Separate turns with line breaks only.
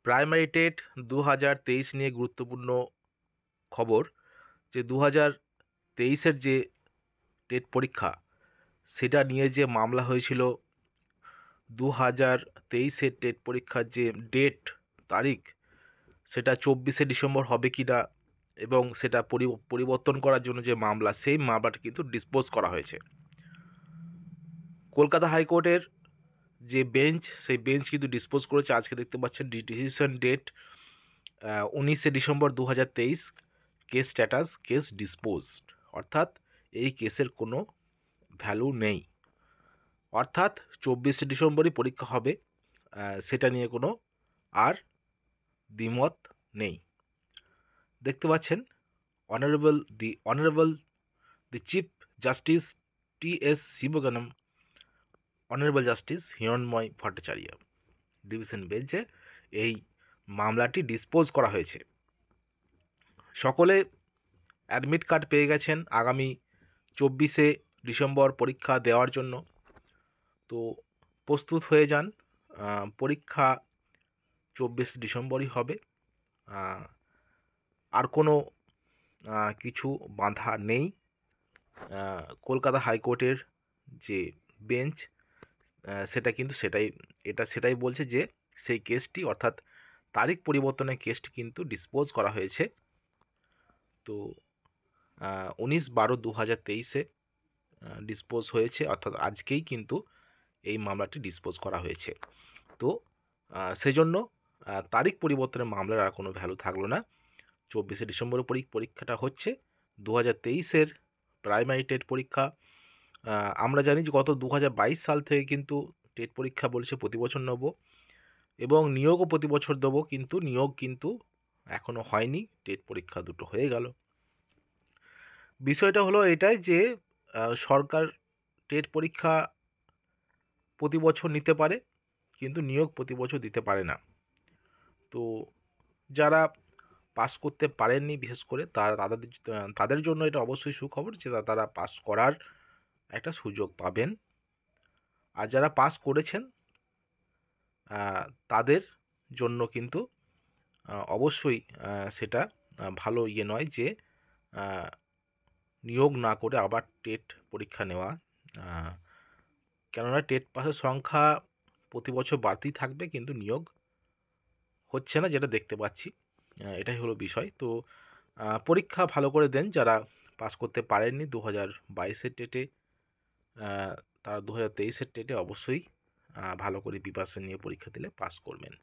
Primary TET 2023 নিয়ে গুরুত্বপূর্ণ খবর যে 2023-এর যে টেট পরীক্ষা সেটা নিয়ে যে মামলা হয়েছিল 2023-এর টেট পরীক্ষার যে ডেট তারিখ সেটা 24শে ডিসেম্বর হবে কি না এবং সেটা পরিবর্তন করার জন্য যে মামলা সেই মামলাটা কিন্তু ডিসপোজ করা হয়েছে। কলকাতা হাইকোর্টের যে বেঞ্চ সেই বেঞ্চ কিন্তু ডিসপোজ করেছে। আজকে দেখতে পাচ্ছেন ডিসিশন ডেট 19শে December 2023, case status case disposed, অর্থাৎ এই কেসের কোনো ভ্যালু নেই, অর্থাৎ 24শে ডিসেম্বরই পরীক্ষা হবে, সেটা নিয়ে কোনো আর দ্বিমত নেই। দেখতে পাচ্ছেন honourable the chief justice T.S.. Sivagnanam, honourable justice Hiranmoy Bhattacharya division বেঞ্চে এই মামলাটি ডিসপোজ করা হয়েছে। সকলে অ্যাডমিট কার্ড পেয়ে গেছেন আগামী 24শে ডিসেম্বর পরীক্ষা দেওয়ার জন্য। তো প্রস্তুত হয়ে যান, পরীক্ষা 24 ডিসেম্বরই হবে। আর কোনো কিছু বাধা নেই। কলকাতা হাইকোর্টের যে বেঞ্চ সেটা কিন্তু সেটাই বলছে যে সেই কেসটি অর্থাৎ তারিখ পরিবর্তনের কেসটি কিন্তু ডিসপোজ করা হয়েছে। তো 19/12/2023-এ ডিসপোজ হয়েছে, অর্থাৎ আজকেই কিন্তু এই মামলাটি ডিসপোজ করা হয়েছে। তো সেজন্য তারিখ পরিবর্তনের মামলার আর কোনো ভ্যালু থাকলো না। 24শে ডিসেম্বরে পরীক্ষাটা হচ্ছে। 2023-এর প্রাইমারি টেট পরীক্ষা, আমরা জানি যে গত 2022 সাল থেকে কিন্তু টেট পরীক্ষা বলেছে প্রতি বছর নেব এবং নিয়োগও প্রতি বছর দেবো, কিন্তু নিয়োগ কিন্তু এখনও হয়নি। টেট পরীক্ষা দুটো হয়ে গেল। বিষয়টা হলো এটাই যে সরকার টেট পরীক্ষা প্রতি বছর নিতে পারে কিন্তু নিয়োগ প্রতি বছর দিতে পারে না। তো যারা পাস করতে পারেননি বিশেষ করে তাদের জন্য এটা অবশ্যই সুখবর যে তারা পাস করার একটা সুযোগ পাবেন। আর যারা পাস করেছেন তাদের জন্য কিন্তু অবশ্যই সেটা ভালো নয় যে নিয়োগ না করে আবার টেট পরীক্ষা নেওয়া, কেননা টেট পাসের সংখ্যা প্রতি বছর বাড়তেই থাকবে কিন্তু নিয়োগ হচ্ছে না, যেটা দেখতে পাচ্ছি। এটাই হলো বিষয়। তো পরীক্ষা ভালো করে দেন যারা পাস করতে পারেননি 2022-এর টেটে, তারা 2023-এর টেটে অবশ্যই ভালো করে প্রিপারেশন নিয়ে পরীক্ষা দিলে পাস করবেন।